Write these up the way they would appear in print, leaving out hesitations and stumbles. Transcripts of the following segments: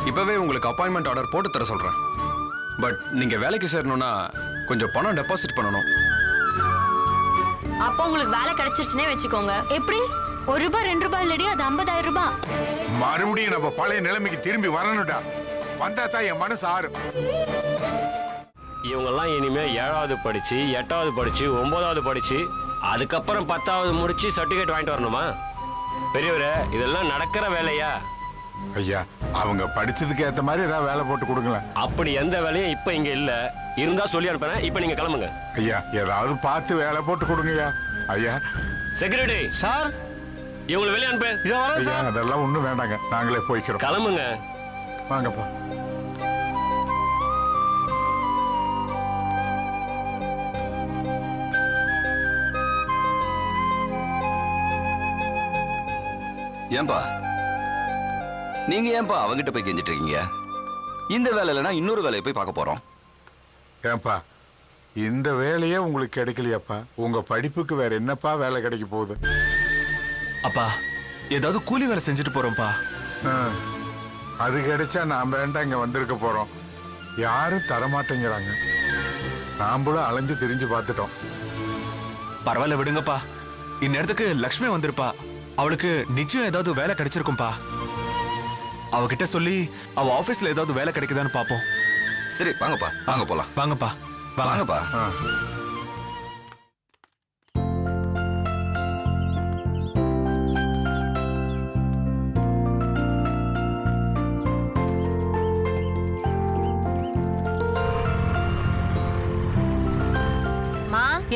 இப்பவே உங்களுக்கு appointment order போட்டு தர சொல்றேன். பட் நீங்க வேலைக்கு சேரணும்னா கொஞ்சம் பணம் டெபாசிட் பண்ணணும். அப்போ உங்களுக்கு வேலை கிடைச்சிருச்சுனே வெச்சுக்கோங்க. எப்படி? 1 ரூபாய் 2 ரூபாய் இல்லடி, அது 50,000 ரூபாய். மறுபடியும் நம்ம பழைய நிலைமைக்கு திரும்பி வரணும்டா. வந்தா தான் என் மனசு ஆறும். இவங்கெல்லாம் இனிமே 7வது படிச்சு 8வது படிச்சு 9வது படிச்சு அதுக்கப்புறம் 10வது முடிச்சு சர்டிபிகேட் வாங்கிட்டு வரணுமா? பெரியவரே, இதெல்லாம் நடக்கிற வேலையா? ஐயா, அவங்க படிச்சதுக்கு ஏத்த மாதிரி ஏதாவது வேலை போட்டு கொடுங்களேன். அப்படி எந்த வேலையும் இப்ப இங்க இல்ல. இருந்தா சொல்லி அனுப்புறேன். இப்ப நீங்க கிளம்புங்க. ஐயா, ஏதாவது பார்த்து வேலை போட்டு கொடுங்கய்யா. ஐயா. செக்யூரிட்டி சார், இவங்களை வெளியே அனுப்பு. இத வரேன் சார். அதெல்லாம் ஒண்ணும் வேண்டாங்க, நாங்களே போய்க்கிறோம். கிளம்புங்க. வாங்கப்பா. ஏன்பா நீங்க ஏன்பா அவங்கிட்ட போய் கெஞ்சிட்டு இருக்கீங்க? இந்த வேலை இல்லைன்னா இன்னொரு வேலையை போய் பார்க்க போறோம். ஏன்பா, இந்த வேலையே உங்களுக்கு கிடைக்கலையாப்பா? உங்க படிப்புக்கு வேற என்னப்பா வேலை கிடைக்க போகுது? அப்பா, ஏதாவது கூலி வேலை செஞ்சுட்டு போறோம்ப்பா. அது கிடைச்சா நான் வேண்டாம் இங்க வந்திருக்க போறோம். யாரும் தரமாட்டேங்கிறாங்க. நாம்பளும் அலைஞ்சு திரிஞ்சு பார்த்துட்டோம். பரவாயில்ல விடுங்கப்பா. இந்நேரத்துக்கு லக்ஷ்மி வந்திருப்பா. அவளுக்கு நிச்சயம் ஏதாவது வேலை கிடைச்சிருக்கும்பா. அவகிட்ட சொல்லி அவ ஆபீஸ்ல ஏதாவது வேலை கிடைக்குதான்னு பாப்போம். சரி வாங்கப்பா, வாங்க போலாம். வாங்கப்பா, வாங்கப்பா.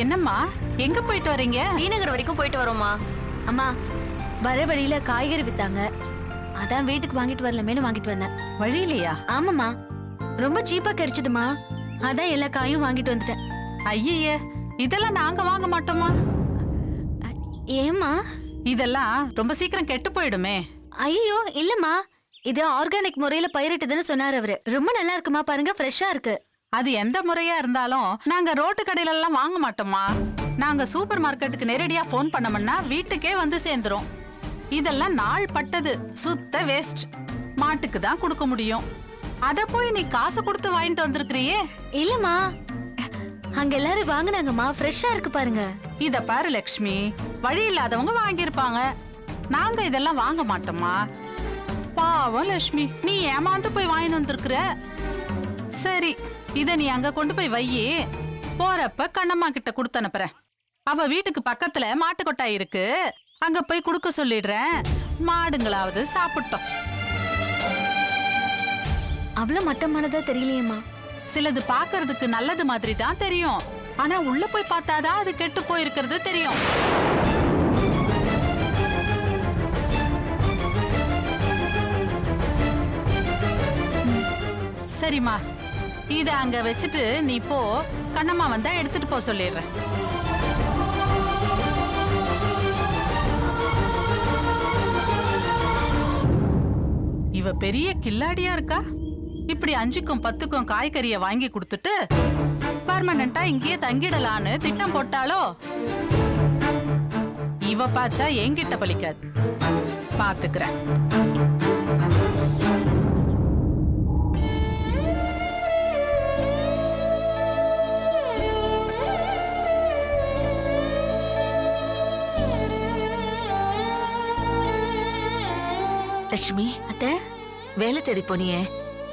என்னம்மா, எங்க போயிட்டு வரீங்க? டீநகர் வரைக்கும் போயிட்டு வரோம்மா. அம்மா, வர வழியில காய்கறி வித்தாங்க, அதான் வீட்டுக்கு வாங்கிட்டு வரலமேனு வாங்கிட்டு வந்தேன். வழியிலையா? ஆமாம்மா, ரொம்ப சீப்பா கிடைச்சதுமா, அதான் எல்லா காயும் வாங்கிட்டு வந்துட்டேன். ஐயே, இதெல்லாம் நாங்க வாங்க மாட்டோமா? ஏம்மா? இதெல்லாம் ரொம்ப சீக்கிரம் கெட்டு போயிடுமே. ஐயோ இல்லம்மா, இது ஆர்கானிக் முறையில பயிரிட்டுதுன்னு சொன்னாரு அவரு. ரொம்ப நல்லா இருக்குமா, பாருங்க, ஃப்ரெஷ்ஷா இருக்கு. அது எந்த முறையா இருந்தாலும் நாங்க ரோட்டு கடையில எல்லாம் வாங்க மாட்டோமா. நாங்க சூப்பர் மார்க்கெட்டுக்கு நேரடியா போன் பண்ணோம்னா வீட்டுக்கே வந்து சேர்ந்துரும். இதெல்லாம் நாள் பட்டது, சுத்த வேஸ்ட். மாட்டுக்கு தான் கொடுக்க முடியும். அத போய் நீ காசு கொடுத்து வாங்கிட்டு வந்திருக்கிறியே. இல்லம்மா, அங்க எல்லாரும் வாங்குனாங்கம்மா, ஃப்ரெஷ்ஷா இருக்கு பாருங்க. இத பாரு லட்சுமி, வழி இல்லாதவங்க வாங்கியிருப்பாங்க. நாங்க இதெல்லாம் வாங்க மாட்டோமா. பாவம் லட்சுமி, நீ ஏமாந்து போய் வாங்கிட்டு வந்திருக்கிற. சரி, இத நீ அங்க கொண்டு போய் வையே. போறப்ப கண்ணம்மா கிட்ட கொடுத்து அனுப்புறேன். அவ வீட்டுக்கு பக்கத்துல மாட்டு கொட்டாய் இருக்கு, அங்க போய் குடுக்க சொல்லிடுறேன். மாடுங்களாவது சாப்பிட்டோம். அவ்வளவு மட்டமானதா தெரியலையேம்மா. சிலது பாக்குறதுக்கு நல்லது மாதிரி தான் தெரியும், ஆனா உள்ள போய் பார்த்தாதான் அது கெட்டு போயிருக்கிறது தெரியும். சரிம்மா, இத அங்க வச்சுட்டு நீ போ. கண்ணம்மா வந்தா எடுத்துட்டு போ சொல்லிடுறேன். இவ பெரிய கில்லாடியா இருக்கா. இப்படி 5க்கும் 10க்கும் காய்கறிய வாங்கி கொடுத்துட்டு பர்மனண்டா இங்கேயே தங்கிடலான்னு திட்டம் போட்டாலோ. இவ பாச்சா என்கிட்ட பலிக்காது, பாத்துக்கிறேன். லட்சுமி, அத்தை, வேலை தேடி போனியே,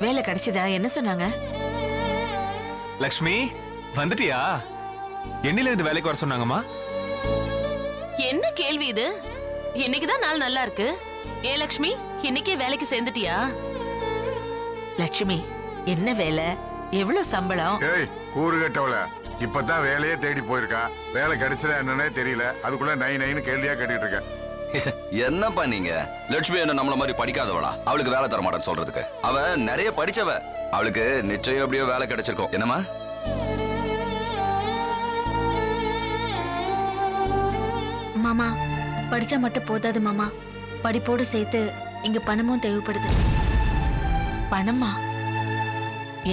வேலை கிடைச்சதா? என்ன சொன்னாங்க? லக்ஷ்மி வந்துட்டியா? என்னில இருந்து வேலைக்கு வர சொன்னாங்கம்மா. என்ன கேள்வி இது? இன்னைக்குதான் நாள் நல்லா இருக்கு. ஏ லட்சுமி, இன்னைக்கே வேலைக்கு சேர்ந்துட்டியா? லட்சுமி, என்ன வேலை? எவ்வளவு சம்பளம்? ஏய் கூறு கட்டவள, இப்பதான் வேலையே தேடி போயிருக்கா. வேலை கிடைச்சதா என்னன்னே தெரியல, அதுக்குள்ள நைன்னு கேள்வியா கேட்டுட்டு இருக்க. என்னப்பா நீங்க? லட்சுமி என்ன நம்மள மாதிரி படிக்காதவளா? அவளுக்கு வேலை தர மாட்டேன்னு சொல்றதுக்கு? அவ நிறைய படிச்சவ, அவளுக்கு நிச்சயம் எப்படியோ வேலை கிடைச்சிருக்கும். என்னமா? மாமா, படிச்சா மட்டும் போதாது மாமா, படிப்போடு சேர்த்து இங்க பணமும் தேவைப்படுது. பணமா?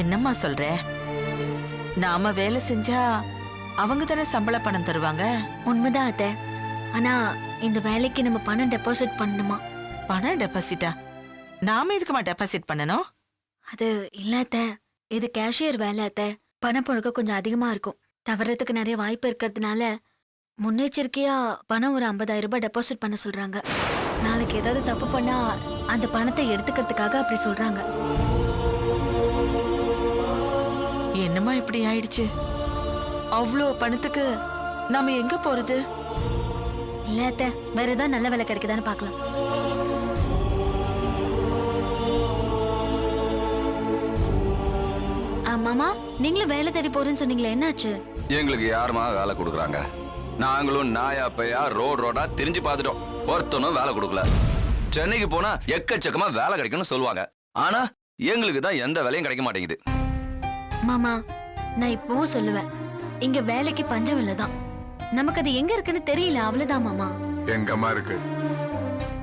என்னம்மா சொல்ற? நாம வேலை செஞ்சா அவங்க தானே சம்பள பணம் தருவாங்க. உண்மைதான் அத்தை. ஆனா இந்த வேலைக்கு நம்ம பணம் டெபாசிட் பண்ணணுமா? பணம் டெபாசிட்டா? நாம எதுக்குமா டெபாசிட் பண்ணணும்? அது இல்ல அத்தை, இது கேஷியர் வேலை அத்தை. பணப்புழக்கம் கொஞ்சம் அதிகமா இருக்கும். தவறதுக்கு நிறைய வாய்ப்பு இருக்கிறதுனால முன்னெச்சரிக்கையா பணம் ஒரு 50,000 ரூபாய் டெபாசிட் பண்ண சொல்றாங்க. நாளைக்கு ஏதாவது தப்பு பண்ணா அந்த பணத்தை எடுத்துக்கிறதுக்காக அப்படி சொல்றாங்க. என்னமா இப்படி ஆயிடுச்சு? அவ்வளோ பணத்துக்கு நாம எங்க போறது? இல்ல அத்தை, வேற ஏதாவது நல்ல வேலை கிடைக்குதான்னு பார்க்கலாம். மாமா, நீங்களும் வேலை தேடி போறேன்னு சொன்னீங்களே, என்னாச்சு? எங்களுக்கு யாருமா வேலை கொடுக்குறாங்க? நாங்களும் நாயா பையா ரோடா திரிஞ்சு பார்த்துட்டோம். ஒருத்தனும் வேலை கொடுக்கல. சென்னைக்கு போனா எக்கச்சக்கமா வேலை கிடைக்கும்னு சொல்லுவாங்க. ஆனா எங்களுக்கு தான் எந்த வேலையும் கிடைக்க மாட்டேங்குது. மாமா, நான் இப்பவும் சொல்லுவேன், இங்க வேலைக்கு பஞ்சம் இல்லதான். நமக்கு அது எங்க இருக்குன்னு தெரியல, அவ்வளவுதான் மாமா. எங்கம்மா இருக்கு?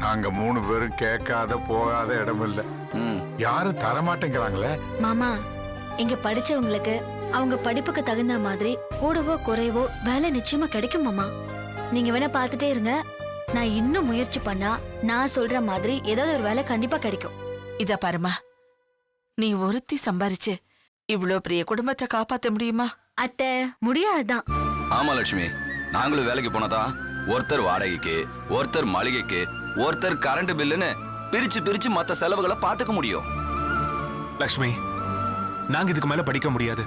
நாங்க 3 பேரும் கேட்காத போகாத இடம் இல்ல. யாரும் தரமாட்டேங்கிறாங்களே. மாமா, இங்க படிச்சவங்களுக்கு அவங்க படிப்புக்கு தகுந்த மாதிரி கூடவோ குறைவோ வேலை நிச்சயமா கிடைக்கும் மாமா. நீங்க வேணா பாத்துட்டே இருங்க. நான் இன்னும் முயற்சி பண்ணா நான் சொல்ற மாதிரி ஏதாவது ஒரு வேலை கண்டிப்பா கிடைக்கும். இத பாருமா, நீ ஒருத்தி சம்பாரிச்சு இவ்ளோ பெரிய குடும்பத்தை காப்பாத்த முடியுமா? அத்தை, முடியாதுதான். ஆமா லட்சுமி, நாங்களும் வேலைக்கு போனதான் ஒருத்தர் வாடகைக்கு, ஒருத்தர் மளிகைக்கு, ஒருத்தர் கரண்ட் பில்லுன்னு பிரிச்சு மத்த செலவுகளை பாத்துக்க முடியும். லக்ஷ்மி, நாங்க இதுக்கு மேல படிக்க முடியாது.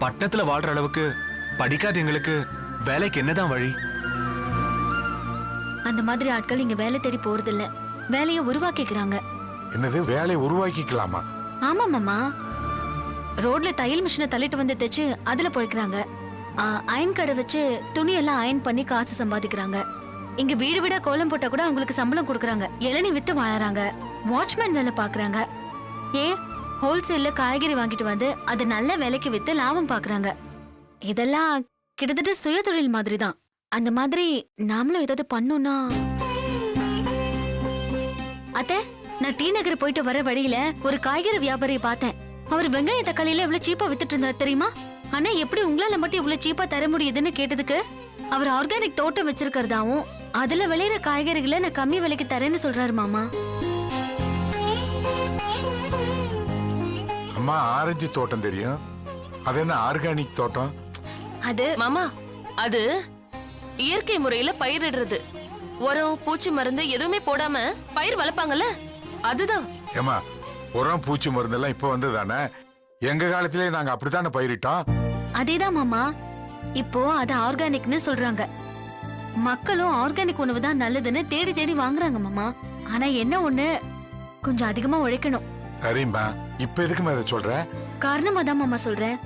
பட்டணத்துல வாழ்ற அளவுக்கு படிக்காத எங்களுக்கு வேலைக்கு என்னதான் வழி? அந்த மாதிரி ஆட்கள் இங்க வேலை தேடி போறது இல்ல, வேலையை உருவாக்கிக்கிறாங்க. என்னது, வேலையை உருவாக்கிக்கலாமா? ஆமா மாமா, ரோட்ல தையல் மிஷினை தள்ளிட்டு வந்து தைச்சு அதுல பொழைக்கிறாங்க. அயன் கடை வச்சு துணியெல்லாம் அயன் பண்ணி காசு சம்பாதிக்கிறாங்க. இங்க வீடு வீடா கோலம் போட்டா கூட அவங்களுக்கு சம்பளம் கொடுக்கறாங்க. இளநீ வித்து வாழறாங்க. வாட்ச்மேன் வேலை பாக்குறாங்க. ஹோல்சேல்ல காய்கறி வாங்கிட்டு வந்து அது நல்ல விலைக்கு வித்து லாபம் பாக்குறாங்க. இதெல்லாம் கிட்டத்தட்ட சுய தொழில் மாதிரி தான். அந்த மாதிரி நாமளும் ஏதாவது பண்ணோம்னா. அத்தை, நான் டி நகர் போயிட்டு வர வழியில ஒரு காய்கறி வியாபாரியை பார்த்தேன். அவர் வெங்காய தக்காளியில எவ்வளவு சீப்பா வித்துட்டு இருந்தார் தெரியுமா? ஆனா எப்படி உங்களால மட்டும் இவ்வளவு சீப்பா தர முடியுதுன்னு கேட்டதுக்கு, அவர் ஆர்கானிக் தோட்டம் வச்சிருக்கிறதாவும் அதுல விளையிற காய்கறிகளை நான் கம்மி விலைக்கு தரேன்னு சொல்றாரு மாமா. அம்மா, ஆரஞ்சு தோட்டம் தெரியும். அது என்ன ஆர்கானிக் தோட்டம்? அது மாமா, அது இயற்கை முறையில பயிரிடுறது. உரம், பூச்சி மருந்து எதுவுமே போடாம பயிர் வளர்ப்பாங்கல்ல, அதுதான். ஏமா, உரம் பூச்சி மருந்தெல்லாம் இப்ப வந்து தானே? எங்க காலத்திலே நாங்க அப்படித்தானே பயிரிட்டோம். அதேதான் மாமா, இப்போ அது ஆர்கானிக்னு சொல்றாங்க. மக்களும் ஆர்கானிக் உணவு தான் நல்லதுன்னு தேடி தேடி வாங்குறாங்க மாமா. ஆனா என்ன ஒண்ணு, கொஞ்சம் அதிகமா உழைக்கணும். சரிம்மா, இப்ப எதுக்குமா இதை சொல்ற? காரணமா தான் மாமா சொல்றேன்.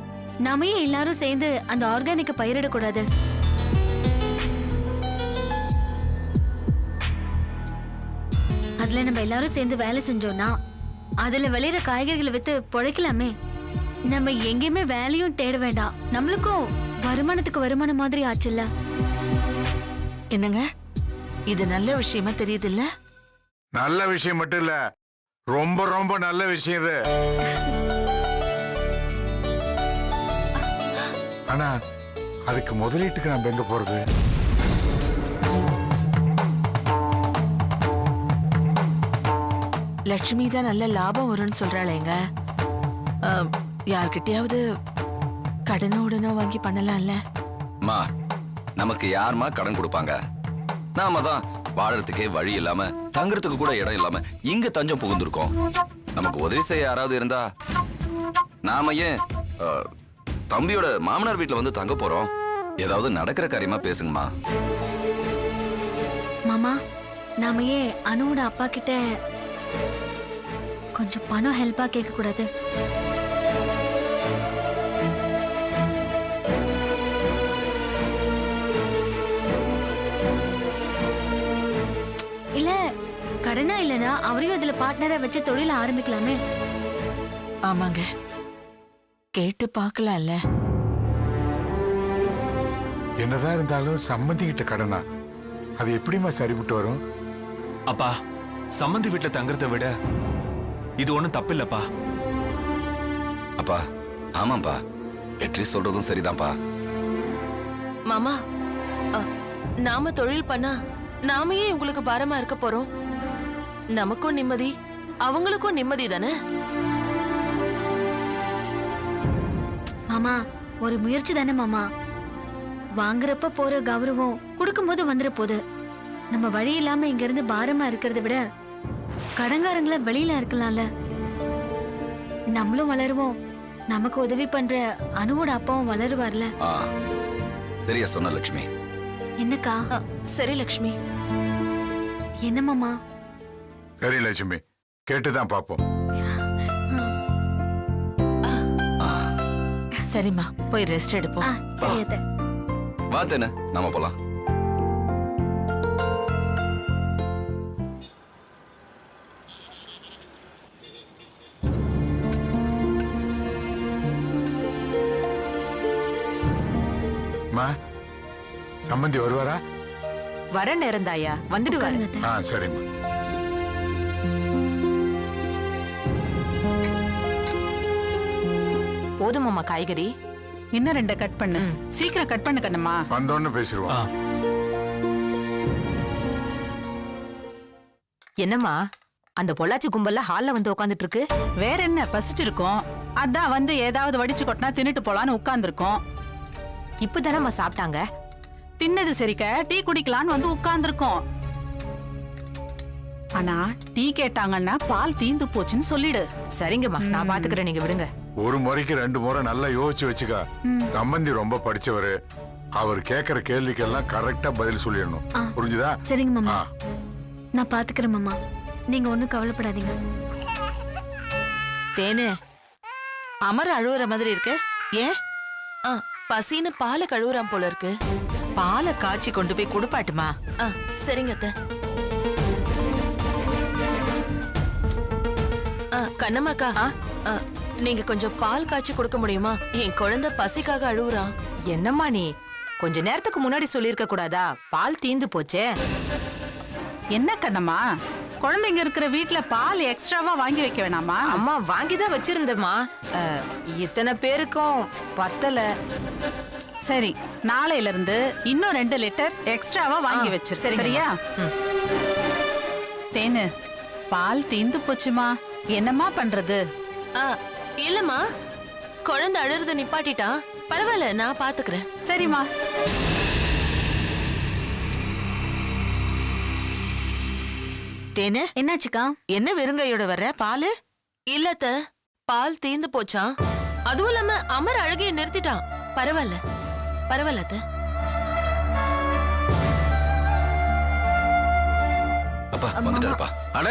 நாம ஏன் எல்லாரும் சேர்ந்து அந்த ஆர்கானிக்க பயிரிடக்கூடாது? அதுல நம்ம எல்லாரும் சேர்ந்து வேலை செஞ்சோம்னா அதுல விளையிற காய்கறிகளை வித்து பொழைக்கலாமே. நம்ம எங்கேயுமே வேலையும் தேட வேண்டாம். நம்மளுக்கும் வருமானத்துக்கு வருமானம் மாதிரி ஆச்சுல்ல. என்னங்க, இது நல்ல விஷயமா தெரியுது இல்ல? நல்ல விஷயம் மட்டும் இல்ல, ரொம்ப ரொம்ப நல்ல விஷயம் இது. ஆனா அதுக்கு முதலீட்டுக்கு நம்ம எங்க போறது? லட்சுமி தான் நல்ல லாபம் வரும்னு சொல்றாளேங்க. யார்கிட்டயாவது கடனோ உடனோ வாங்கி பண்ணலாம்ல? மா, நமக்கு யாருமா கடன் கொடுப்பாங்க? நாம தான் வாழறதுக்கே வழி இல்லாம, தங்குறதுக்கு கூட இடம் இல்லாம இங்க தஞ்சம் புகுந்திருக்கோம். நமக்கு உதவி செய்ய யாராவது இருந்தா, நாம ஏன் தம்பியோட மாமனார் வீட்டுல வந்து தங்க போறோம்? ஏதாவது நடக்கிற காரியமா பேசுங்கம்மா. மாமா, நாம ஏன் அனுவோட அப்பா கிட்ட கொஞ்சம் பணம் ஹெல்ப்பா கேட்க கூடாது? இல்ல, கடனா இல்லனா அவரையும் இதுல பார்ட்னரா வச்சு தொழில ஆரம்பிக்கலாமே. ஆமாங்க, கேட்டு பார்க்கலாம்ல. என்னதான் இருந்தாலும் சம்மந்தி கிட்ட கடனா, அது எப்படிமா சரிபட்டு வரும்? அப்பா, சம்மந்தி வீட்டுல தங்குறதை விட இது ஒண்ணும் தப்பு இல்லப்பா. அப்பா, ஆமாப்பா, வெற்றி சொல்றதும் சரிதான்ப்பா. மாமா அ, நாம தொழில் பண்ணா நாம ஏன் உங்களுக்கு பாரமா இருக்க போறோம்? நமக்கும் நிம்மதி, அவங்களுக்கும் நிம்மதி தானே. மாமா ஒரு முயற்சி தானே மாமா. வாங்குறப்ப போற கௌரவம் கொடுக்கும்போது வந்துட போகுது. நம்ம வழி இல்லாம இங்க இருந்து பாரமா இருக்கிறத விட கடங்காரங்கள வெளியில இருக்கலாம்ல. நம்மளும் வளருவோம், நமக்கு உதவி பண்ற அனுவோட அப்பாவும் வளருவார்ல. ஆ, சரியா சொன்ன லட்சுமி. என்னக்கா? அ, சரி லக்ஷ்மி. என்ன மாமா? சரி லட்சுமி, கேட்டுதான் பாப்போம். சரிம்மா, போய் ரெஸ்ட் எடுப்போம். சரி அத்தை. வா தேனு, நாம போலாம். மா, சம்பந்தி வருவாரா? வர நேரம் தாயா, வந்துடுவாரு. உட்காருங்க அத்தை. சரிம்மா. போதுமாம்மா காய்கறி? இன்னும் 2 கட் பண்ணு. சீக்கிரம் கட் பண்ணு கண்ணம்மா. வந்தோன்னு பேசிடுவோம். என்னம்மா அந்த பொள்ளாச்சி கும்பல்ல ஹால்ல வந்து உட்காந்துட்டு இருக்கு? வேற என்ன, பசிச்சிருக்கோம். அதான் வந்து ஏதாவது வடிச்சு கொட்டினா தின்னுட்டு போலான்னு உட்கார்ந்துருக்கோம். இப்பதானம்மா சாப்பிட்டாங்க. தின்னது சரிக்க டீ குடிக்கலான்னு வந்து உட்கார்ந்துருக்கோம். ஆனா டீ கேட்டாங்கன்னா பால் தீந்து போச்சுன்னு சொல்லிடு. சரிங்கம்மா, நான் பாத்துக்கிறேன், நீங்க விடுங்க. ஒரு முறைக்கு 2 முறை நல்லா யோசிச்சு வச்சுக்க. சம்பந்தி ரொம்ப படிச்சவரு. அவர் கேக்குற கேள்விக்கெல்லாம் கரெக்டா பதில் சொல்லிடணும். புரிஞ்சுதா? சரிங்க மாமா. ஆ. நான் பாத்துக்கிறேன் மாமா, நீங்க ஒண்ணும் கவலைப்படாதீங்க. தேனு, அமர் அழுவுற மாதிரி இருக்கு. ஏன்? அ, பசின்னு பாலை கழுவுறான் போல இருக்கு. பாலை காய்ச்சி கொண்டு போய் குடுப்பாட்டுமா. அ, சரிங்க அத்தை. கண்ணம்மாக்கா, நீங்க கொஞ்சம் பால் காய்ச்சி கொடுக்க முடியுமா? என் குழந்தை பசிக்காக அழுவுறான். என்னம்மா நீ கொஞ்ச நேரத்துக்கு முன்னாடி சொல்லிருக்க கூடாதா? பால் தீந்து போச்சே. என்ன கண்ணம்மா, குழந்தைங்க இருக்கிற வீட்ல பால் எக்ஸ்ட்ராவா வாங்கி வைக்க வேணாமா? அம்மா வாங்கிதான் வச்சிருந்தேம்மா. இத்தனை பேருக்கும் பத்தல. சரி, நாளையில இருந்து இன்னும் 2 லிட்டர் எக்ஸ்ட்ராவா வாங்கி வச்சு. சரியா? தேனு, பால் தீந்து போச்சுமா, என்னம்மா பண்றது? இல்லம்மா, குழந்தை அழுறத நிப்பாட்டிட்டா. பரவாயில்ல, நான் பாத்துக்கிறேன். சரிம்மா. தேனு, என்னாச்சுக்கா? என்ன வெறுங்கையோட வர்ற? பாலு இல்லத்த, பால் தீந்து போச்சான். அதுவும் இல்லாம அமர் அழுகைய நிறுத்திட்டான். பரவாயில்ல பரவாயில்ல அத்தை. அப்பா வந்துட்டாருப்பா. அட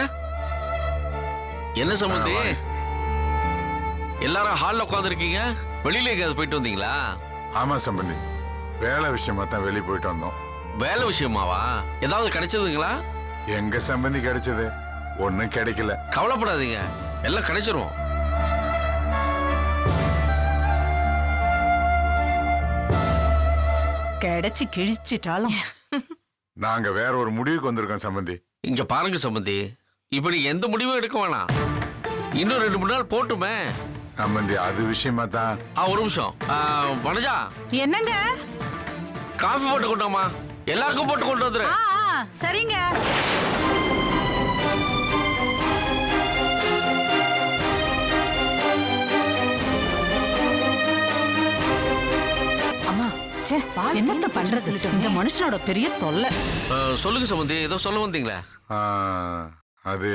என்ன சம்பந்தி, எல்லாரும் ஹால்ல உட்காந்துருக்கீங்க, வெளியில எங்கேயாவது போயிட்டு வந்தீங்களா? ஆமா சம்பந்தி, வேலை விஷயமா தான் வெளியே போயிட்டு வந்தோம். வேலை விஷயமாவா? ஏதாவது கிடைச்சதுங்களா? எங்க சம்பந்தி கிடைச்சது? ஒண்ணும் கிடைக்கல. கவலைப்படாதீங்க, எல்லாம் கிடைச்சிரும். கிடைச்சு கிழிச்சிட்டாலும் நாங்க வேற ஒரு முடிவுக்கு வந்திருக்கோம் சம்பந்தி. இங்க பாருங்க சம்பந்தி, இப்படி எந்த முடிவும் எடுக்க வேணாம். இன்னும் 2-3 நாள் போட்டுமே. சம்பந்தி, அது விஷயமா தான். ஒரு நிமிஷம். வனஜா, என்னங்க? காஃபி போட்டு கொண்டாமா, எல்லாருக்கும் போட்டு கொண்டு வந்துரு. சரிங்க. அம்மா என்னத்த பண்றது? இந்த மனுஷனோட பெரிய தொல்லை. சொல்லுங்க சம்பந்தி, ஏதோ சொல்ல வந்தீங்களா? அது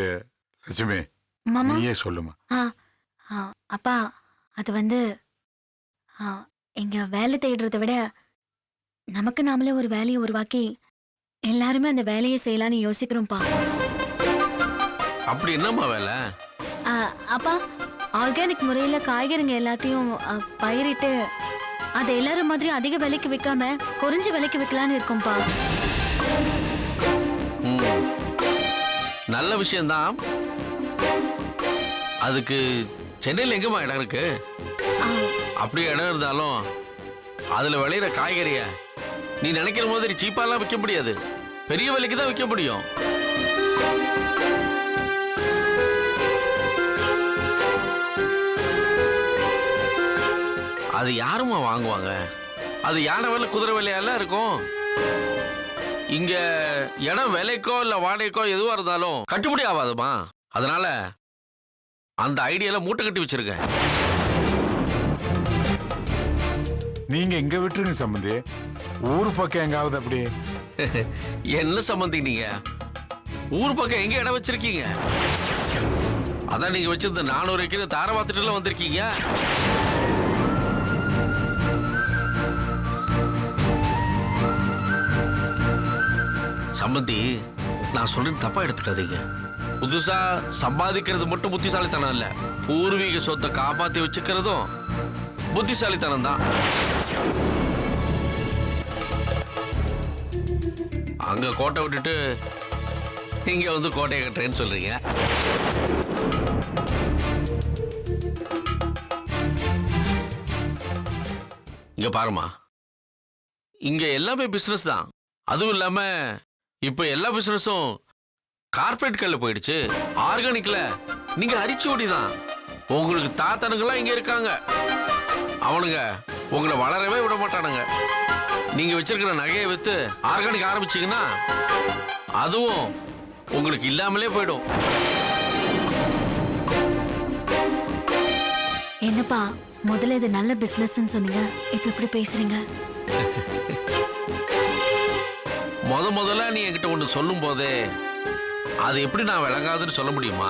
லட்சுமி, மாமா. நீயே சொல்லுமா. அப்பா, அது வந்து இங்க வேலை தேடுறதை விட நமக்கு நாமளே ஒரு வேலையை உருவாக்கி எல்லாருமே அந்த வேலையை செய்யலாம்னு யோசிக்கிறோம்ப்பா. அப்படி என்னம்மா வேலை? அப்பா, ஆர்கானிக் முறையில காய்கறிங்க எல்லாத்தையும் பயிரிட்டு அதை எல்லாரும் மாதிரி அதிக விலைக்கு விற்காம குறைஞ்ச விலைக்கு விற்கலான்னு இருக்கோம்ப்பா. நல்ல விஷயம்தான். அதுக்கு சென்னையில் எங்கம்மா இடம் இருக்கு? அப்படி இடம் இருந்தாலும் அதுல விளையிற காய்கறிய நீ நினைக்கிற மாதிரி சீப்பாலாம் விற்க முடியாது, பெரிய விலைக்கு தான் விற்க முடியும். அது யாருமா வாங்குவாங்க? அது யானை வேலை குதிரை வேலையெல்லாம் இருக்கும். இங்க இடம் விலைக்கோ இல்ல வாடகைக்கோ எதுவா இருந்தாலும் கட்டுப்படி ஆகாதுமா. அதனால அந்த ஐடியால மூட்டை கட்டி வச்சிருக்கேன். நீங்க இங்க விட்டுருங்க சம்பந்தி. ஊர் பக்கம் எங்காவது அப்படி. என்ன சம்பந்தி நீங்க ஊர் பக்கம் எங்க இடம் வச்சிருக்கீங்க? அதான் நீங்க வச்சிருந்த 400 ஏக்கர் தார பாத்துட்டுல வந்திருக்கீங்க. சம்பந்தி, நான் சொல்றது தப்பா எடுத்துக்காதீங்க. புதுசா சம்பாதிக்கிறது மட்டும் புத்திசாலித்தனம் இல்ல, பூர்வீக சொத்தை காப்பாத்தி வச்சுக்கிறதும் புத்திசாலித்தனம் தான். அங்க கோட்டை விட்டுட்டு இங்க வந்து கோட்டையை கட்டுறேன்னு சொல்றீங்க. இங்க பாருமா, இங்க எல்லாமே பிசினஸ் தான். அதுவும் இல்லாம இப்ப எல்லா பிசினஸும் கார்பரேட் கல்ல போயிடுச்சு. ஆர்கானிக்ல நீங்க அரிச்சோடி தான். உங்களுக்கு தாத்தனுங்கெல்லாம் இங்க இருக்காங்க. அவனுங்க உங்களை வளரவே விட மாட்டானுங்க. நீங்க வச்சிருக்கிற நகையை வித்து ஆர்கானிக் ஆரம்பிச்சீங்கன்னா அதுவும் உங்களுக்கு இல்லாமலே போயிடும். என்னப்பா முதல்ல இது நல்ல பிசினஸ்ன்னு சொன்னீங்க, இப்ப இப்படி பேசுறீங்க? முதல்ல நீ என்கிட்ட ஒண்ணு சொல்லும் போதே அது எப்படி நான் விளங்காதுன்னு சொல்ல முடியுமா?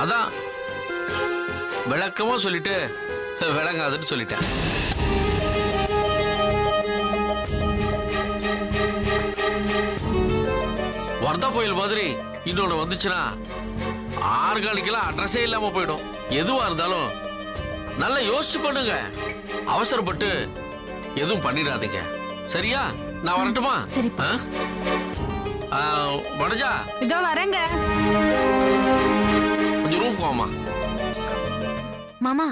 அதான் விளக்கமா சொல்லிட்டு விளங்காதுன்னு சொல்லிட்டேன். வர்தா புயல் மாதிரி இன்னொன்னு வந்துச்சுன்னா ஆர்கானிக்கெல்லாம் அட்ரஸே இல்லாம போயிடும். எதுவா இருந்தாலும் நல்லா யோசிச்சு பண்ணுங்க. அவசரப்பட்டு எதுவும் பண்ணிடாதீங்க. சரியா? நான் வரட்டுமா? சரிப்பா. வனஜா, இதோ வரேங்க. கொஞ்சம் ரூம் போமா. மாமா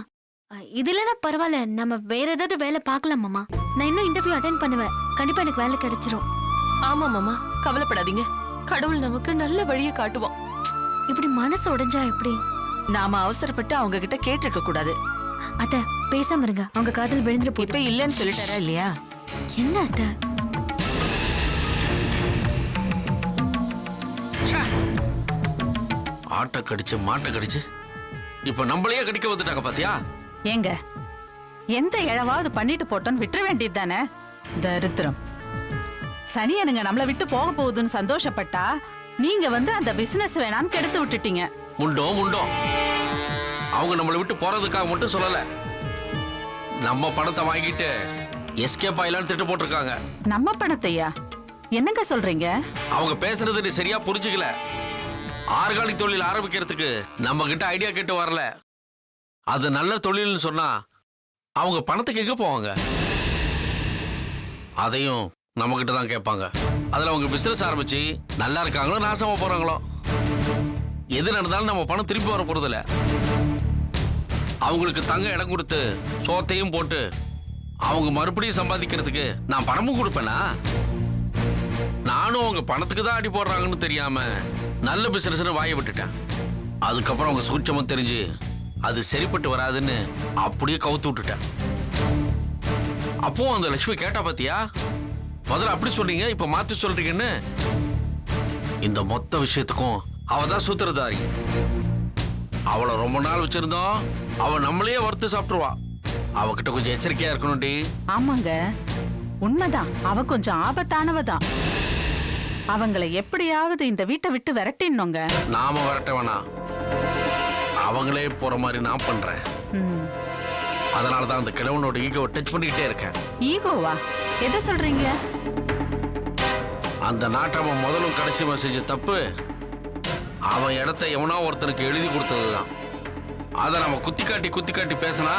இது இல்லைன்னா பரவாயில்ல, நம்ம வேற ஏதாவது வேலை பார்க்கலாம் மாமா. நான் இன்னும் இன்டர்வியூ அட்டென்ட் பண்ணுவேன், கண்டிப்பா எனக்கு வேலை கிடைச்சிரும். ஆமா மாமா, கவலைப்படாதீங்க. கடவுள் நமக்கு நல்ல வழியை காட்டுவான். இப்படி மனசு உடைஞ்சா எப்படி? நாம அவசரப்பட்டு அவங்க கிட்ட கேட்டிருக்க கூடாது. அத்த பேசாம இருங்க, அவங்க காதல் விழுந்துட்டு இப்ப போயிட்டு. இல்லன்னு சொல்லிட்டாரா இல்லையா? என்ன அத்த? ஆட்டை கடிச்சு மாட்டை கடிச்சு இப்ப நம்மளையே கடிக்க வந்துட்டாங்க பாத்தியா? ஏங்க எந்த இழவாவது பண்ணிட்டு போட்டோன்னு விட்டுற வேண்டியது தானே. தரித்திரம். சனியனுங்க நம்மளை விட்டு போக போகுதுன்னு சந்தோஷப்பட்டா நீங்க வந்து அந்த பிசினஸ் வேணான்னு கெடுத்து விட்டுட்டீங்க. முண்டோம் அவங்க நம்மளை விட்டு போறதுக்காக மட்டும் சொல்லல, நம்ம பணத்தை வாங்கிட்டு எஸ்கேப் ஆயிலான்னு திட்டு போட்டிருக்காங்க. நம்ம பணத்தையா? என்னங்க சொல்றீங்க? அவங்க பேசுறது நீ சரியா புரிஞ்சுக்கல. ஆர்கானிக் தொழில் ஆரம்பிக்கிறதுக்கு நம்ம கிட்ட ஐடியா கேட்டு வரல. அது நல்ல தொழில்னு சொன்னா அவங்க பணத்துக்கு எங்க போவாங்க? அதையும் நம்ம கிட்ட தான் கேட்பாங்க. அதுல அவங்க பிசினஸ் ஆரம்பிச்சு நல்லா இருக்காங்களோ நாசமா போறாங்களோ, எது நடந்தாலும் நம்ம பணம் திருப்பி வர போறது இல்ல. அவங்களுக்கு தங்க இடம் கொடுத்து சோத்தையும் போட்டு அவங்க மறுபடியும் சம்பாதிக்கிறதுக்கு நான் பணமும் கொடுப்பேனா? நானும் அவங்க பணத்துக்கு தான் அடி போடுறாங்கன்னு தெரியாம நல்ல பிசினஸ் வாய விட்டுட்டேன். அதுக்கப்புறம் அவங்க சூட்சமும் தெரிஞ்சு அது சரிப்பட்டு வராதுன்னு அப்படியே கவுத்து விட்டுட்டேன். அப்போ அந்த லட்சுமி கேட்டா பாத்தியா, முதல்ல அப்படி சொல்றீங்க இப்ப மாத்தி சொல்றீங்கன்னு. இந்த மொத்த விஷயத்துக்கும் அவதான் சூத்திரதாரி. அவளை ரொம்ப நாள் வச்சிருந்தோம், அவ நம்மளையே வறுத்து சாப்பிட்டுருவா. அவகிட்ட கொஞ்சம் எச்சரிக்கையா இருக்கணும்டி. ஆமாங்க, உண்மைதான். அவ கொஞ்சம் ஆபத்தானவதான். அவங்களை எப்படியாவது இந்த வீட்டை விட்டு விரட்டினோங்க. நாம விரட்ட வேணாம், அவங்களே போற மாதிரி நான் பண்றேன். அதனாலதான் அந்த கிழவனோட ஈகோவை டச் பண்ணிக்கிட்டே இருக்கேன். ஈகோவா? எதை சொல்றீங்க? அந்த நாட்டை முதலும் கடைசிமா செஞ்ச தப்பு, அவன் இடத்த எவனோ ஒருத்தனுக்கு எழுதி கொடுத்ததுதான். அதை நம்ம குத்தி காட்டி பேசினா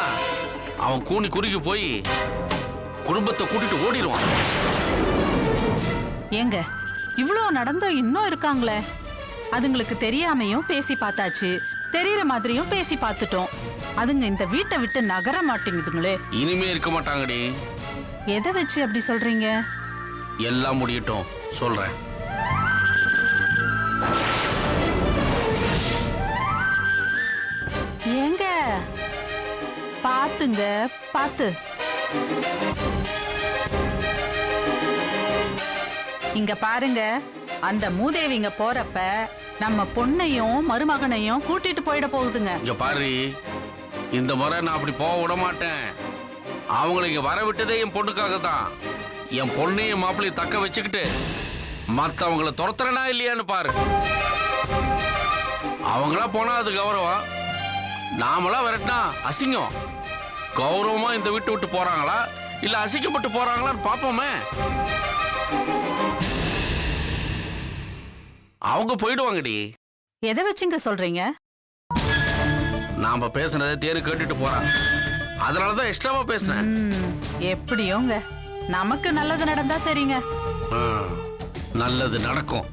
அவன் கூனி குறுகி போய் குடும்பத்தை கூட்டிட்டு ஓடிடுவான். ஏங்க இவ்வளோ நடந்தோம் இன்னும் இருக்காங்களே. அதுங்களுக்கு தெரியாமையும் பேசி பார்த்தாச்சு, தெரியற மாதிரியும் பேசி பார்த்துட்டோம். அதுங்க இந்த வீட்டை விட்டு நகர மாட்டேங்குதுங்களே. இனிமே இருக்க மாட்டாங்கடி. எதை வச்சு அப்படி சொல்றீங்க? எல்லாம் முடியட்டும் சொல்றேன். ஏங்க பாத்துங்க, பாத்து. இங்க பாருங்க, அந்த மூதேவிங்க போறப்ப நம்ம பொண்ணையும் மருமகனையும் கூட்டிட்டு போயிட போகுதுங்க. இங்க பாரு, இந்த முறை நான் அப்படி போக விட மாட்டேன். அவங்களை இங்க வர விட்டதே என் பொண்ணுக்காக தான். என் பொண்ணையும் மாப்பிள்ளையும் தக்க வச்சுக்கிட்டு மத்தவங்களை துரத்துறனா இல்லையான்னு பாரு. அவங்களா போனா அது கௌரவம், நாமளா விரட்டினா அசிங்கம். கௌரவமா இந்த வீட்டை விட்டு போறாங்களா இல்ல அசிங்கப்பட்டு போறாங்களான்னு பாப்போமே. அவங்க போயிடுவாங்கடி. எதை வச்சுங்க சொல்றீங்க? நாம பேசுனதை தேரு கேட்டுட்டு போறான், அதனாலதான் எக்ஸ்ட்ராவா பேசுறேன். எப்படியோங்க, நமக்கு நல்லது நடந்தா சரிங்க. நல்லது நடக்கும்.